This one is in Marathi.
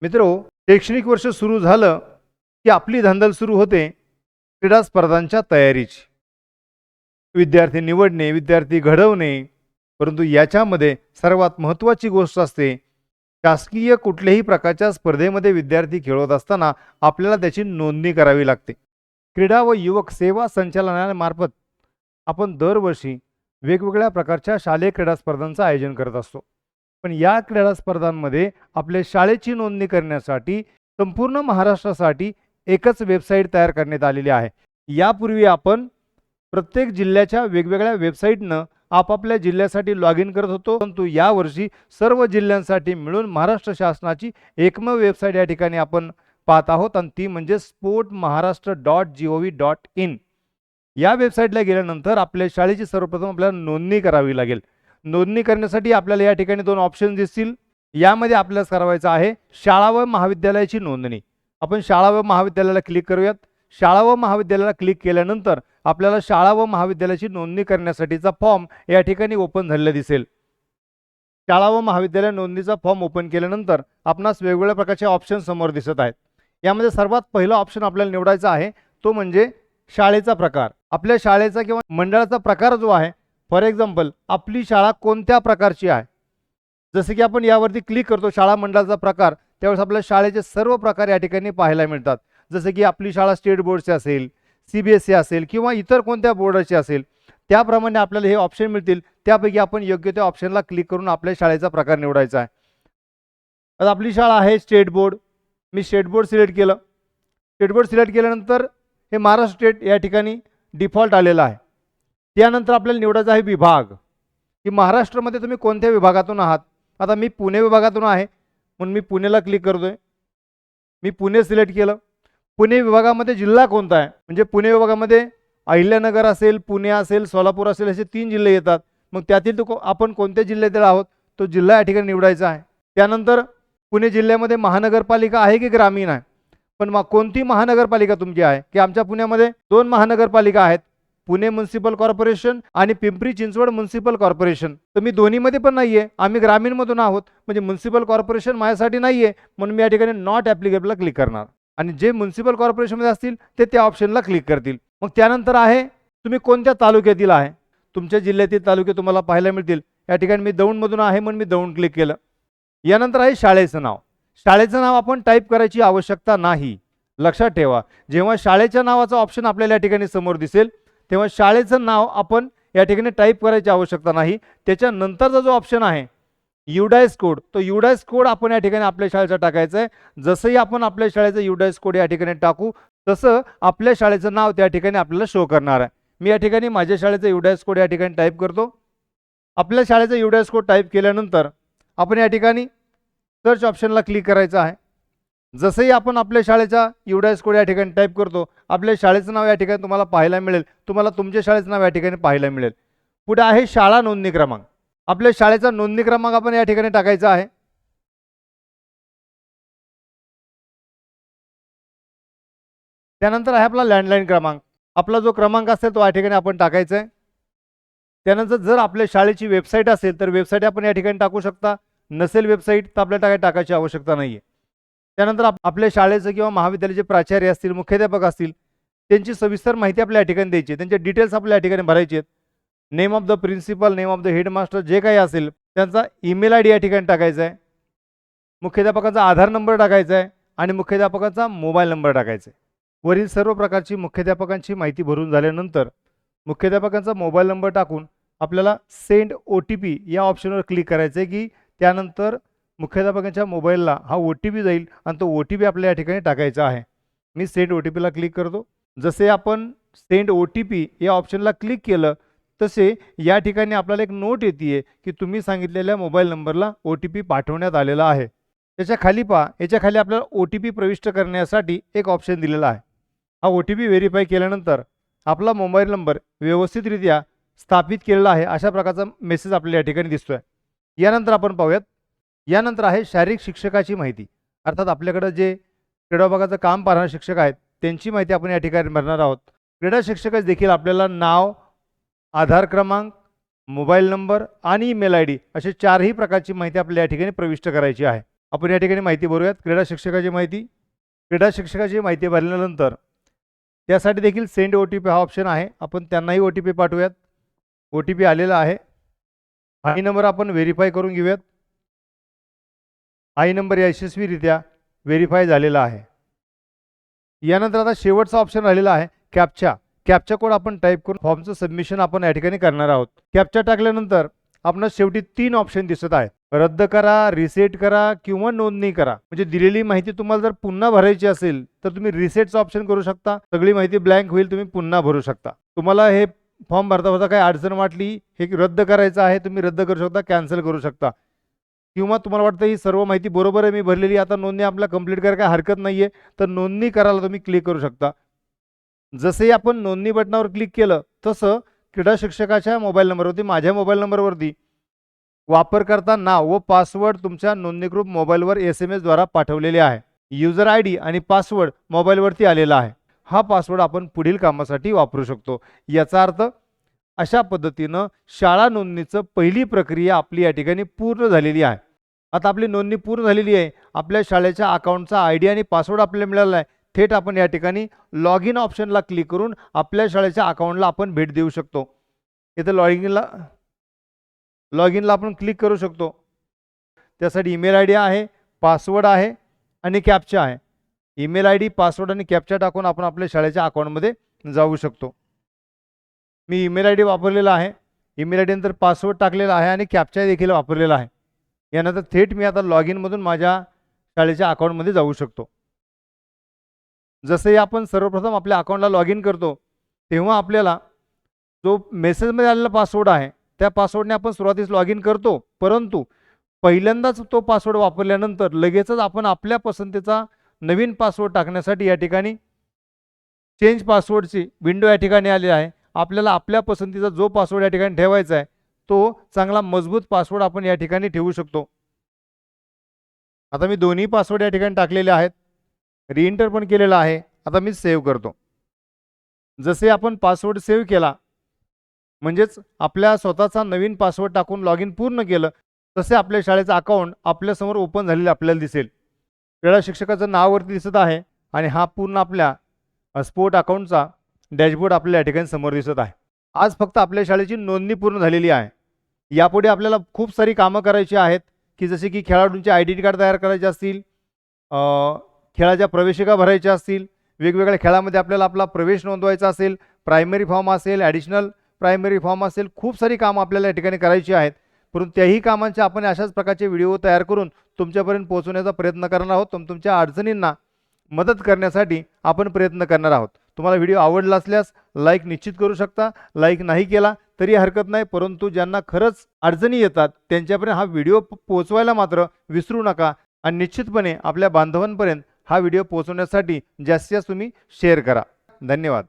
मित्रो, शैक्षणिक वर्ष सुरू झालं की आपली धांदल सुरू होते क्रीडा स्पर्धांच्या तयारीची. विद्यार्थी निवडणे, विद्यार्थी घडवणे, परंतु याच्यामध्ये सर्वात महत्त्वाची गोष्ट असते शासकीय कुठल्याही प्रकारच्या स्पर्धेमध्ये विद्यार्थी खेळत असताना आपल्याला त्याची नोंदणी करावी लागते. क्रीडा व युवक सेवा संचालनालयामार्फत आपण दरवर्षी वेगवेगळ्या प्रकारच्या शालेय क्रीडा स्पर्धांचं आयोजन करत असतो. पण या क्रीडा स्पर्धांमध्ये आपल्या शाळेची नोंदणी करण्यासाठी संपूर्ण महाराष्ट्रासाठी एकच वेबसाईट तयार करण्यात आलेली आहे. यापूर्वी आपण प्रत्येक जिल्ह्याच्या वेगवेगळ्या वेबसाईटनं आपापल्या जिल्ह्यासाठी लॉग इन करत होतो, परंतु यावर्षी सर्व जिल्ह्यांसाठी मिळून महाराष्ट्र शासनाची एकमेव वेबसाईट या ठिकाणी आपण पाहत आहोत आणि ती म्हणजे sportmaharashtra.gov.in. या वेबसाईटला गेल्यानंतर आपल्या शाळेची सर्वप्रथम आपल्याला नोंदणी करावी लागेल. नोंदणी करण्यासाठी आपल्याला या ठिकाणी दोन ऑप्शन दिसतील. यामध्ये आपल्याला करायचं आहे शाळा व महाविद्यालयाची नोंदणी. आपण शाळा व महाविद्यालयाला क्लिक करूयात. शाळा व महाविद्यालयाला क्लिक केल्यानंतर आपल्याला शाळा व महाविद्यालयाची नोंदणी करण्यासाठीचा फॉर्म या ठिकाणी ओपन झालेला दिसेल. शाळा व महाविद्यालय नोंदणीचा फॉर्म ओपन केल्यानंतर आपणास वेगवेगळ्या प्रकारचे ऑप्शन समोर दिसत आहेत. यामध्ये सर्वात पहिला ऑप्शन आपल्याला निवडायचा आहे तो म्हणजे शाळेचा प्रकार. आपल्या शाळेचा किंवा मंडळाचा प्रकार जो आहे, फॉर एक्झाम्पल आपली शाळा कोणत्या प्रकारची आहे, जसे की आपण यावरती क्लिक करतो शाळा मंडळाचा प्रकार, त्यावेळेस आपल्या शाळेचे सर्व प्रकार या ठिकाणी पाहायला मिळतात. जसे की आपली शाळा स्टेट बोर्डची असेल, CBSE असेल किंवा इतर कोणत्या बोर्डाची असेल, त्याप्रमाणे आपल्याला हे ऑप्शन मिळतील. त्यापैकी आपण योग्य त्या ऑप्शनला क्लिक करून आपल्या शाळेचा प्रकार निवडायचा आहे. आता आपली शाळा आहे स्टेट बोर्ड. मी स्टेट बोर्ड सिलेक्ट केलं. स्टेट बोर्ड सिलेक्ट केल्यानंतर हे महाराष्ट्र स्टेट या ठिकाणी डिफॉल्ट आलेलं आहे. त्यानंतर आपल्याला निवडायचा आहे विभाग, की महाराष्ट्रामध्ये तुम्ही कोणत्या विभागातून आहात. आता मी पुणे विभागातून आहे म्हणून मी पुणेला क्लिक करतोय. मी पुणे सिलेक्ट केलं. पुणे विभागामध्ये जिल्हा कोणता आहे, म्हणजे पुणे विभागामध्ये अहिल्यानगर असेल, पुणे असेल, सोलापूर असेल, असे 3 जिल्हे येतात. मग त्यातील आपण कोणत्या जिल्ह्यातील आहोत तो जिल्हा या ठिकाणी निवडायचा आहे. त्यानंतर पुणे जिल्ह्यामध्ये महानगरपालिका आहे की ग्रामीण आहे, पण मग कोणती महानगरपालिका तुमची आहे, की आमच्या पुण्यामध्ये 2 महानगरपालिका आहेत, पुणे म्युनिसिपल कॉर्पोरेशन आणि पिंपरी चिंचवड म्युनिसिपल कॉर्पोरेशन. तर मी दोन्हीमध्ये पण नाही आहे, आम्ही ग्रामीणमधून आहोत, म्हणजे म्युनिसिपल कॉर्पोरेशन माझ्यासाठी नाही आहे, म्हणून मी या ठिकाणी नॉट ॲप्लिकेबलला क्लिक करणार आणि जे म्युनिसिपल कॉर्पोरेशनमध्ये असतील ते त्या ऑप्शनला क्लिक करतील. मग त्यानंतर आहे तुम्ही कोणत्या तालुक्यातील आहे, तुमच्या जिल्ह्यातील तालुके तुम्हाला पाहायला मिळतील. या ठिकाणी मी दौंडमधून आहे म्हणून मी दौंड क्लिक केलं. यानंतर आहे शाळेचं नाव. शाळेचं नाव आपण टाईप करायची आवश्यकता नाही. लक्षात ठेवा, जेव्हा शाळेच्या नावाचा ऑप्शन आपल्याला या ठिकाणी समोर दिसेल तेव्हा शाळेचं नाव आपण या ठिकाणी टाईप करायची आवश्यकता नाही. त्याच्यानंतरचा जो ऑप्शन आहे युडायस कोड, तो युडायस कोड आपण या ठिकाणी आपल्या शाळेचा टाकायचा आहे. जसंही आपण आपल्या शाळेचं युडायस कोड या ठिकाणी टाकू तसं आपल्या शाळेचं नाव त्या ठिकाणी आपल्याला शो करणार आहे. मी या ठिकाणी माझ्या शाळेचं युडायस कोड या ठिकाणी टाईप करतो. आपल्या शाळेचं युडायस कोड टाईप केल्यानंतर आपण या ठिकाणी सर्च ऑप्शनला क्लिक करायचं आहे. जसंही आपण आपल्या शाळेचा युडायस कोड या ठिकाणी टाईप करतो आपल्या शाळेचं नाव या ठिकाणी तुम्हाला पाहायला मिळेल. तुम्हाला तुमच्या शाळेचं नाव या ठिकाणी पाहायला मिळेल. पुढे आहे शाळा नोंदणी क्रमांक. आपल्या शाळेचा नोंदणी क्रमांक आपण या ठिकाणी टाकायचा आहे. त्यानंतर आहे आपला लँडलाईन क्रमांक. आपला जो क्रमांक असेल तो या ठिकाणी आपण टाकायचा आहे. त्यानंतर जर आपल्या शाळेची वेबसाईट असेल तर वेबसाईट आपण या ठिकाणी टाकू शकता. नसेल वेबसाईट तर आपल्याला टाकायची आवश्यकता नाही आहे. त्यानंतर आपल्या शाळेचं किंवा महाविद्यालयाचे प्राचार्य असतील, मुख्याध्यापक असतील, त्यांची सविस्तर माहिती आपल्या या ठिकाणी द्यायची. त्यांचे डिटेल्स आपल्या या ठिकाणी भरायचे आहेत. Name of the principal, name of the headmaster, जे काही असेल त्यांचा ईमेल ID या ठिकाणी टाकायचा आहे. मुख्याध्यापकाचा आधार नंबर टाकायचा आहे आणि मुख्याध्यापकाचा मोबाईल नंबर टाकायचा आहे. वरील सर्व प्रकारची मुख्याध्यापकांची माहिती भरून झाल्यानंतर मुख्याध्यापकांचा मोबाईल नंबर टाकून आपल्याला सेंड OTP या ऑप्शनवर क्लिक करायचं आहे, की त्यानंतर मुख्याध्यापकांच्या मोबाईलला हा OTP जाईल आणि तो OTP आपल्या या ठिकाणी टाकायचा आहे. मी सेंड OTPला क्लिक करतो. जसे आपण सेंड OTP या ऑप्शनला क्लिक केलं तसे या ठिकाणी आपल्याला एक नोट येते की तुम्ही सांगितलेल्या मोबाईल नंबरला OTP पाठवण्यात आलेला आहे. त्याच्या खाली पहा, याच्या खाली आपल्याला OTP प्रविष्ट करण्यासाठी एक ऑप्शन दिलेला आहे. हा OTP व्हेरीफाय केल्यानंतर आपला मोबाईल नंबर व्यवस्थितरित्या स्थापित केलेला आहे अशा प्रकारचा मेसेज आपल्याला या ठिकाणी दिसतोय. यानंतर आपण पाहूयात. यानंतर आहे शारीरिक शिक्षकाची माहिती. अर्थात आपल्याकडे जे क्रीडा विभागाचं काम पाहणारे शिक्षक आहेत त्यांची माहिती आपण या ठिकाणी भरणार आहोत. क्रीडा शिक्षक देखील आपल्याला नाव, आधार क्रमांक, मोबाईल नंबर आणि ईमेल ID असे 4ही प्रकारची माहिती आपल्याला या ठिकाणी प्रविष्ट करायची आहे. आपण या ठिकाणी माहिती भरूयात. क्रीडा शिक्षकाची माहिती भरल्यानंतर त्यासाठी देखील सेंड OTP हा ऑप्शन आहे. आपण त्यांनाही OTP पाठवूयात. OTP आलेला आहे. हा नंबर आपण व्हेरीफाय करून घेऊयात. हा नंबर यशस्वीरित्या व्हेरीफाय झालेला आहे. यानंतर आता शेवटचा ऑप्शन राहिलेला आहे कॅप्चा कोड आपण टाईप करून फॉर्मचं सबमिशन आपण या ठिकाणी करणार आहोत. कॅप्चा टाकल्यानंतर आपणास शेवटी 3 ऑप्शन दिसत आहेत. रद्द करा, रिसेट करा किंवा नोंदणी करा. म्हणजे दिलेली माहिती तुम्हाला जर पुन्हा भरायची असेल तर तुम्ही रिसेटचा ऑप्शन करू शकता. सगळी माहिती ब्लँक होईल, तुम्ही पुन्हा भरू शकता. तुम्हाला हे फॉर्म भरता काही अडचण वाटली, हे रद्द करायचं आहे, तुम्ही रद्द करू शकता, कॅन्सल करू शकता. किंवा तुम्हाला वाटतं ही सर्व माहिती बरोबर आहे मी भरलेली, आता नोंदणी आपल्याला कंप्लीट करायला काही हरकत नाही आहे, तर नोंदणी करायला तुम्ही क्लिक करू शकता. जसे आपण नोंदणी बटनावर क्लिक केलं तसं क्रीडा शिक्षकाच्या मोबाईल नंबरवरती, माझ्या मोबाईल नंबरवरती वापरकर्ता नाव व पासवर्ड तुमच्या नोंदणीकृत मोबाईलवर SMS द्वारा पाठवलेले आहे. युजर ID आणि पासवर्ड मोबाईलवरती आलेला आहे. हा पासवर्ड आपण पुढील कामासाठी वापरू शकतो. याचा अर्थ अशा पद्धतीनं शाळा नोंदणीचं पहिली प्रक्रिया आपली या ठिकाणी पूर्ण झालेली आहे. आता आपली नोंदणी पूर्ण झालेली आहे. आपल्या शाळेच्या अकाउंटचा ID आणि पासवर्ड आपल्याला मिळाला आहे. थेट आपण या ठिकाणी लॉग इन ऑप्शनला क्लिक करून आपल्या शाळेच्या अकाउंटला आपण भेट देऊ शकतो. इथे लॉग इनला आपण क्लिक करू शकतो. त्यासाठी ईमेल ID आहे, पासवर्ड आहे आणि कॅप्चा आहे. ईमेल ID, पासवर्ड आणि कॅप्चा टाकून आपण आपल्या शाळेच्या अकाउंटमध्ये जाऊ शकतो. मी ईमेल ID वापरलेला आहे. ईमेल ID नंतर पासवर्ड टाकलेला आहे आणि कॅप्चा देखील वापरलेला आहे. यानंतर थेट मी आता लॉग इनमधून माझ्या शाळेच्या अकाउंटमध्ये जाऊ शकतो. जसे आपण सर्वप्रथम आपल्या अकाउंटला लॉग इन करतो तेव्हा आपल्याला जो मेसेजमध्ये आलेला पासवर्ड आहे त्या पासवर्डने आपण सुरुवातीस लॉग इन करतो, परंतु पहिल्यांदाच तो पासवर्ड वापरल्यानंतर लगेचच आपण आपल्या पसंतीचा नवीन पासवर्ड टाकण्यासाठी या ठिकाणी चेंज पासवर्डची विंडो या ठिकाणी आली आहे. आपल्याला आपल्या पसंतीचा जो पासवर्ड या ठिकाणी ठेवायचा आहे तो चांगला मजबूत पासवर्ड आपण या ठिकाणी ठेवू शकतो. आता मी दोन्ही पासवर्ड या ठिकाणी टाकलेले आहेत, रीएंटर पण केलेला आहे. आता मी सेव्ह करतो. जसे आपण पासवर्ड सेव्ह केला म्हणजेच आपल्या स्वतःचा नवीन पासवर्ड टाकून लॉग इन पूर्ण केलं तसे आपल्या शाळेचं अकाउंट आपल्यासमोर ओपन झालेलं आपल्याला दिसेल. क्रीडा शिक्षकाचं नाव वरती दिसत आहे आणि हा पूर्ण आपल्या स्पोर्ट अकाउंटचा डॅशबोर्ड आपल्या या ठिकाणी समोर दिसत आहे. आज फक्त आपल्या शाळेची नोंदणी पूर्ण झालेली आहे. यापुढे आपल्याला खूप सारी कामं करायची आहेत की जसे की खेळाडूंचे आयडेंटिटी कार्ड तयार करायचे असतील, खेळाच्या प्रवेशिका भरायच्या असतील, वेगवेगळ्या खेळामध्ये आपल्याला आपला प्रवेश नोंदवायचा असेल, प्रायमरी फॉर्म असेल, ॲडिशनल प्रायमरी फॉर्म असेल, खूप सारी कामं आपल्याला या ठिकाणी करायची आहेत. परंतु त्याही कामांचे आपण अशाच प्रकारचे व्हिडिओ तयार करून तुमच्यापर्यंत पोहोचवण्याचा प्रयत्न करणार आहोत. तुमच्या अडचणींना मदत करण्यासाठी आपण प्रयत्न करणार आहोत. तुम्हाला व्हिडिओ आवडला असल्यास लाईक निश्चित करू शकता. लाईक नाही केला तरी हरकत नाही, परंतु ज्यांना खरंच अडचणी येतात त्यांच्यापर्यंत हा व्हिडिओ पोहोचवायला मात्र विसरू नका आणि निश्चितपणे आपल्या बांधवांपर्यंत हा व्हिडिओ पोहोचवण्यासाठी जास्तीत जास्त तुम्ही शेअर करा. धन्यवाद.